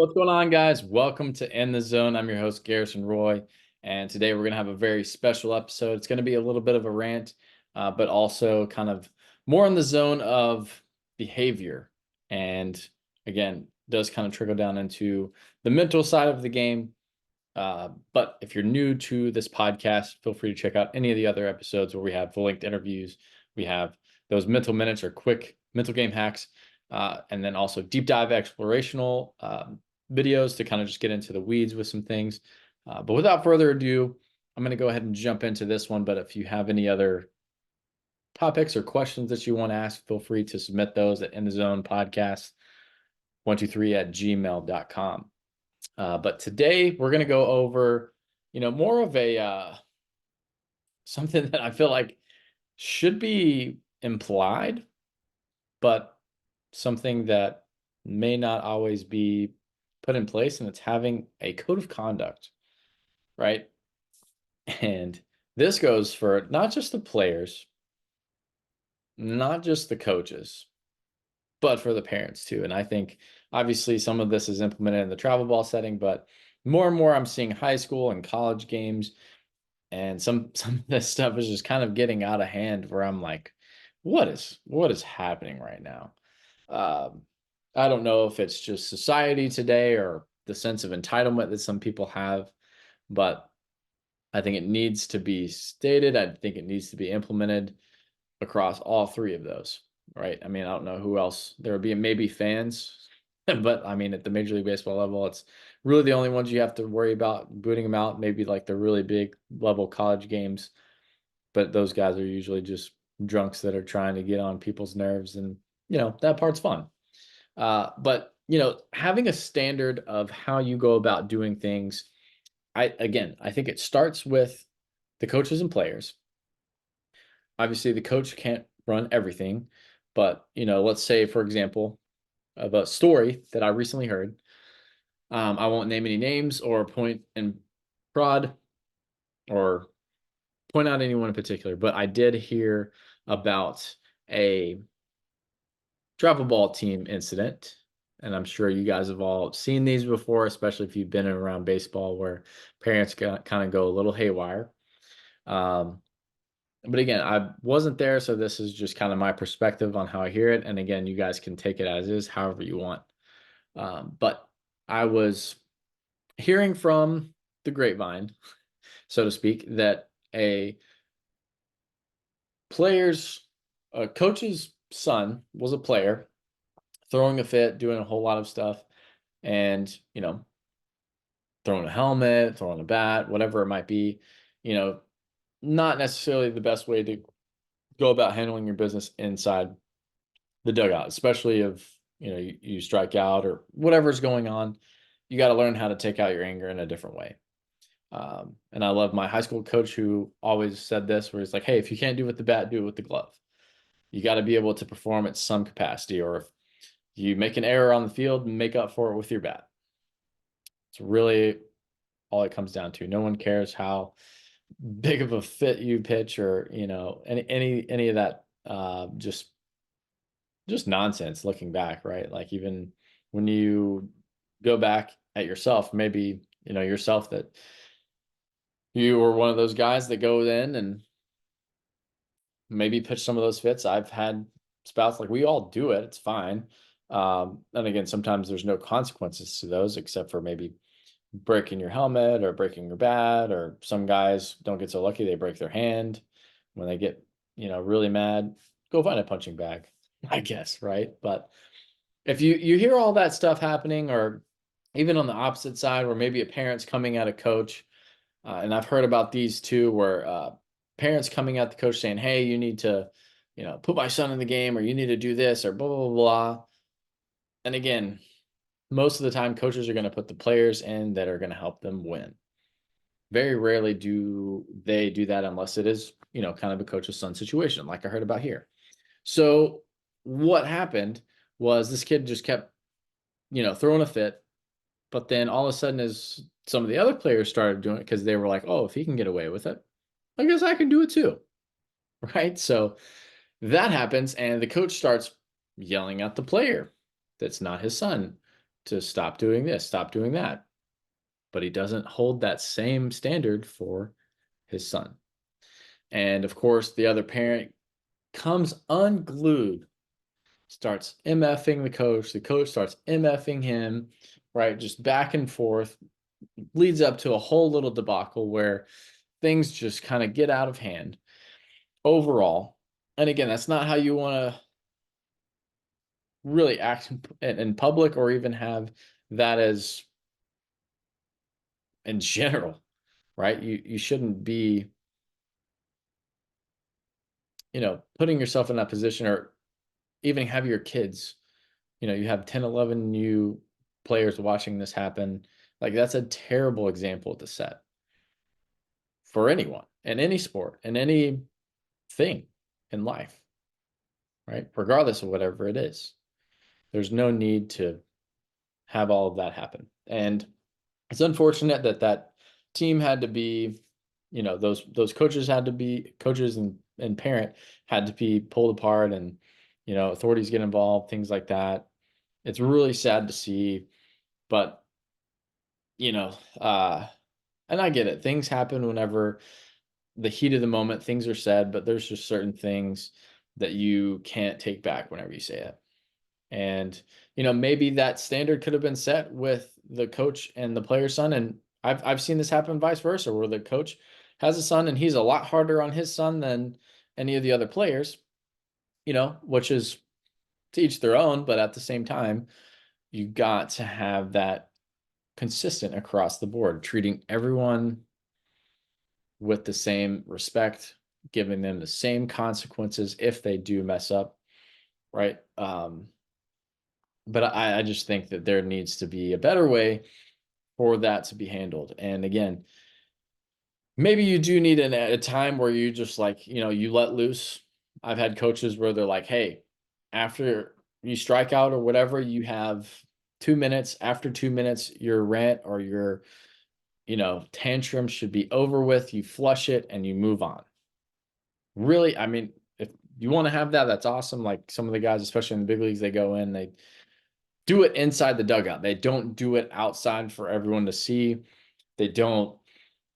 What's going on, guys? Welcome to In the Zone. I'm your host, Garrison Roy, and today we're going to have a very special episode. It's going to be a little bit of a rant, but also kind of more in the zone of behavior. And again, does kind of trickle down into the mental side of the game. But if you're new to this podcast, feel free to check out any of the other episodes where we have full-length interviews. We have those mental minutes or quick mental game hacks, and then also deep dive explorational videos to kind of just get into the weeds with some things. But without further ado, I'm going to go ahead and jump into this one. But if you have any other topics or questions that you want to ask, feel free to submit those at In the Zone Podcast 123 at gmail.com. But today we're going to go over, more of a something that I feel like should be implied, but something that may not always be put in place, and it's having a code of conduct, right? And this goes for not just the players, not just the coaches, but for the parents too. And I think obviously some of this is implemented in the travel ball setting, but more and more I'm seeing high school and college games, and some of this stuff is just kind of getting out of hand where I'm like, what is happening right now? Um, I don't know if it's just society today or the sense of entitlement that some people have, but I think it needs to be stated. I think it needs to be implemented across all three of those, right? I mean, I don't know who else there would be, maybe fans, but I mean, at the Major League Baseball level, it's really the only ones you have to worry about booting them out. Maybe like the really big level college games, but those guys are usually just drunks that are trying to get on people's nerves, and that part's fun. But having a standard of how you go about doing things, I think it starts with the coaches and players. Obviously, the coach can't run everything, but let's say, for example, of a story that I recently heard. I won't name any names or point and prod or point out anyone in particular, but I did hear about a travel ball team incident. And I'm sure you guys have all seen these before, especially if you've been around baseball where parents kind of go a little haywire. Um, but again, I wasn't there, so this is just kind of my perspective on how I hear it. And again, you guys can take it as is, however you want. But I was hearing from the grapevine, so to speak, that a coach's son was a player throwing a fit, doing a whole lot of stuff, and throwing a helmet, throwing a bat, whatever it might be, you know, not necessarily the best way to go about handling your business inside the dugout, especially if you strike out or whatever's going on. You got to learn how to take out your anger in a different way. And I love my high school coach who always said this, where he's like, "Hey, if you can't do it with the bat, do it with the glove. You got to be able to perform at some capacity, or if you make an error on the field, make up for it with your bat." It's really all it comes down to. No one cares how big of a fit you pitch, or any of that. Just nonsense looking back, right? Like, even when you go back at yourself, maybe yourself, that you were one of those guys that go in and maybe pitch some of those fits. I've had spouts, like, we all do it. It's fine. And again, sometimes there's no consequences to those except for maybe breaking your helmet or breaking your bat, or some guys don't get so lucky they break their hand. When they get really mad, go find a punching bag, I guess, right? But if you hear all that stuff happening, or even on the opposite side where maybe a parent's coming at a coach, and I've heard about these too, where parents coming at the coach saying, "Hey, you need to put my son in the game, or you need to do this, or blah blah blah blah." And again, most of the time coaches are going to put the players in that are going to help them win. Very rarely do they do that unless it is kind of a coach's son situation, like I heard about here. So what happened was this kid just kept throwing a fit, but then all of a sudden, as some of the other players started doing it, because they were like, "Oh, if he can get away with it, I guess I can do it too." Right? So that happens, and the coach starts yelling at the player that's not his son. to stop doing this, stop doing that. But he doesn't hold that same standard for his son. And of course, the other parent comes unglued, starts MFing the coach starts MFing him, right? Just back and forth, leads up to a whole little debacle where things just kind of get out of hand overall. And again, that's not how you want to really act in public, or even have that as in general, right? You shouldn't be, putting yourself in that position, or even have your kids, you have 10, 11 new players watching this happen. Like, that's a terrible example to set for anyone in any sport, in any thing in life, right? Regardless of whatever it is. There's no need to have all of that happen. And it's unfortunate that that team had to be, those coaches had to be coaches, and parent had to be pulled apart, and authorities get involved, things like that. It's really sad to see, but you know, uh, and I get it. Things happen whenever the heat of the moment, things are said, but there's just certain things that you can't take back whenever you say it. And, maybe that standard could have been set with the coach and the player's son. And I've seen this happen vice versa, where the coach has a son and he's a lot harder on his son than any of the other players, which is to each their own. But at the same time, you got to have that consistent across the board, treating everyone with the same respect, giving them the same consequences if they do mess up, right? But I just think that there needs to be a better way for that to be handled. And again, maybe you do need a time where you just, like, you let loose. I've had coaches where they're like, hey, after you strike out or whatever, you have 2 minutes. After 2 minutes, your rant or your, tantrum should be over with. You flush it and you move on. Really, I mean, if you want to have that, that's awesome. Like, some of the guys, especially in the big leagues, they go in, they do it inside the dugout. They don't do it outside for everyone to see. They don't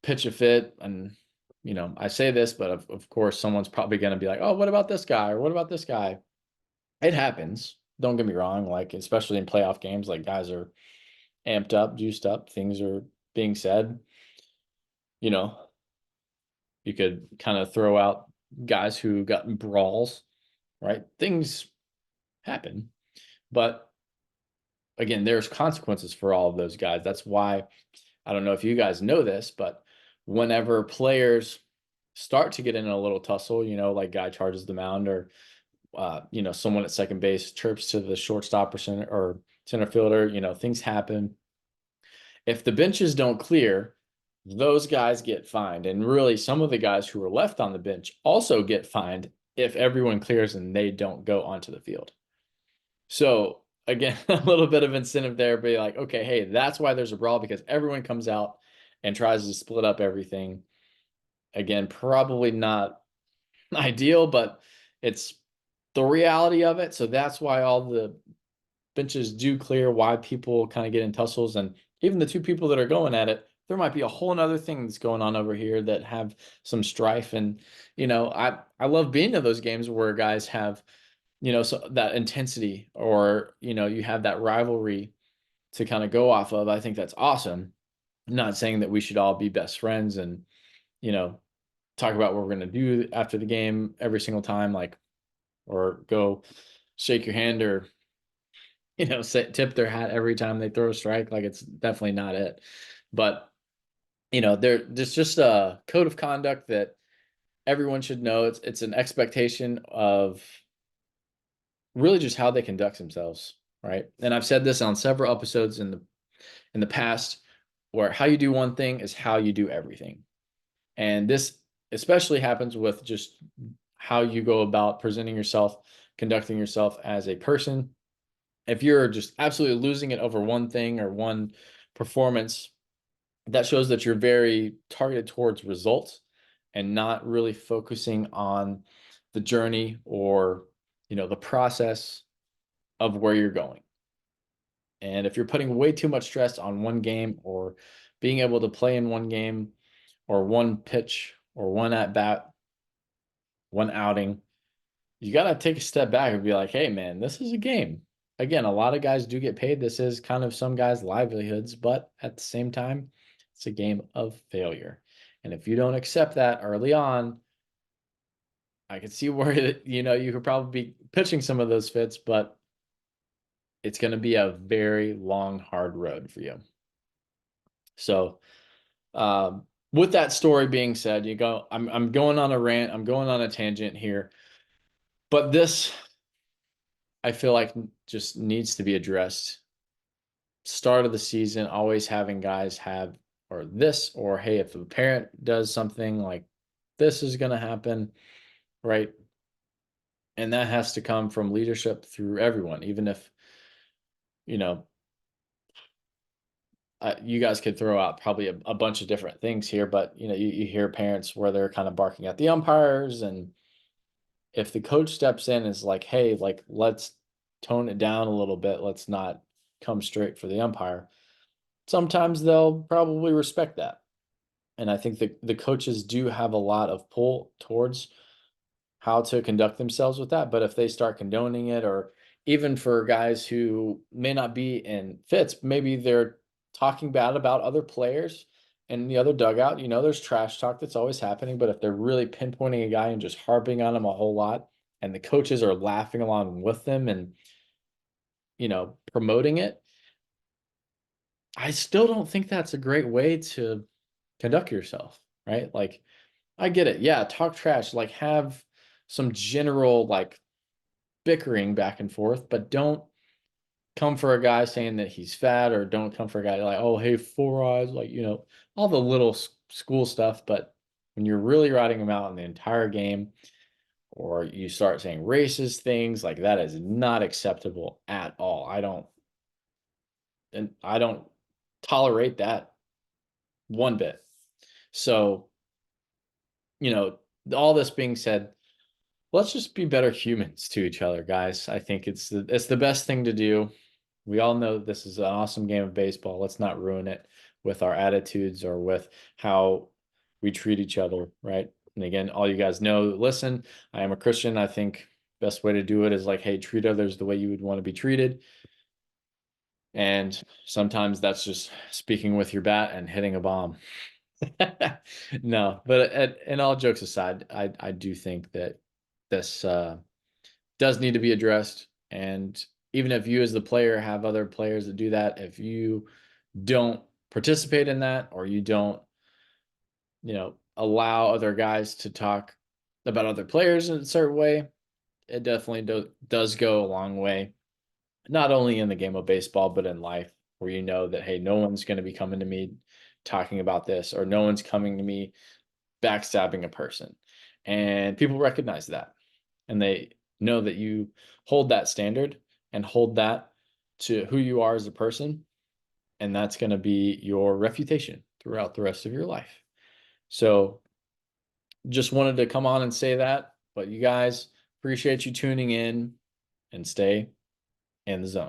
pitch a fit. And, I say this, but of course, someone's probably going to be like, oh, what about this guy? Or what about this guy? It happens. Don't get me wrong. Like, especially in playoff games, like, guys are amped up, juiced up. Things are being said. You know, you could kind of throw out guys who got in brawls, right? Things happen. But again, there's consequences for all of those guys. That's why, I don't know if you guys know this, but whenever players start to get in a little tussle, like guy charges the mound, or someone at second base chirps to the shortstop or center fielder, things happen. If the benches don't clear, those guys get fined. And really, some of the guys who are left on the bench also get fined if everyone clears and they don't go onto the field. So again, a little bit of incentive there, be like, okay, hey, that's why there's a brawl, because everyone comes out and tries to split up everything. Again, probably not ideal, but it's the reality of it. So that's why all the benches do clear, why people kind of get in tussles. And even the two people that are going at it, there might be a whole nother thing that's going on over here that have some strife. And, I love being to those games where guys have, so that intensity, or, you have that rivalry to kind of go off of. I think that's awesome. I'm not saying that we should all be best friends and, talk about what we're going to do after the game every single time, like, or go shake your hand, or, tip their hat every time they throw a strike. Like, it's definitely not it. But, there's just a code of conduct that everyone should know. It's an expectation of really just how they conduct themselves, right? And I've said this on several episodes in the past, where how you do one thing is how you do everything. And this especially happens with just how you go about presenting yourself, conducting yourself as a person. If you're just absolutely losing it over one thing or one performance, that shows that you're very targeted towards results and not really focusing on the journey, or, the process of where you're going. And if you're putting way too much stress on one game or being able to play in one game or one pitch or one at bat, one outing, you got to take a step back and be like, hey, man, this is a game. Again, a lot of guys do get paid. This is kind of some guys' livelihoods, but at the same time, it's a game of failure. And if you don't accept that early on, I could see where you could probably be pitching some of those fits, but it's going to be a very long, hard road for you. So, with that story being said, I'm going on a rant, I'm going on a tangent here, but this I feel like just needs to be addressed. Start of the season, always having guys have or this, or hey, if a parent does something like this is going to happen, right? And that has to come from leadership through everyone, even if, you know, you guys could throw out probably a bunch of different things here, but you hear parents where they're kind of barking at the umpires, and if the coach steps in and is like, hey, like, let's tone it down a little bit, let's not come straight for the umpire, sometimes they'll probably respect that. And I think the coaches do have a lot of pull towards how to conduct themselves with that. But if they start condoning it, or even for guys who may not be in fits, maybe they're talking bad about other players in the other dugout, there's trash talk that's always happening. But if they're really pinpointing a guy and just harping on him a whole lot, and the coaches are laughing along with them and, promoting it, I still don't think that's a great way to conduct yourself, right? Like, I get it. Yeah, talk trash, like have some general like bickering back and forth, but don't come for a guy saying that he's fat, or don't come for a guy like, oh, hey, four eyes, like, all the little school stuff. But when you're really riding him out in the entire game, or you start saying racist things, like that is not acceptable at all. I don't tolerate that one bit. So, all this being said, let's just be better humans to each other, guys. I think it's the best thing to do. We all know this is an awesome game of baseball. Let's not ruin it with our attitudes or with how we treat each other, right? And again, all you guys know, listen, I am a Christian. I think best way to do it is like, hey, treat others the way you would want to be treated. And sometimes that's just speaking with your bat and hitting a bomb. No, but and all jokes aside, I do think that this does need to be addressed. And even if you as the player have other players that do that, if you don't participate in that, or you don't, allow other guys to talk about other players in a certain way, it definitely does go a long way, not only in the game of baseball, but in life, where you know that, hey, no one's going to be coming to me talking about this, or no one's coming to me backstabbing a person. And people recognize that, and they know that you hold that standard and hold that to who you are as a person. And that's going to be your reputation throughout the rest of your life. So just wanted to come on and say that. But you guys, appreciate you tuning in, and stay in the zone.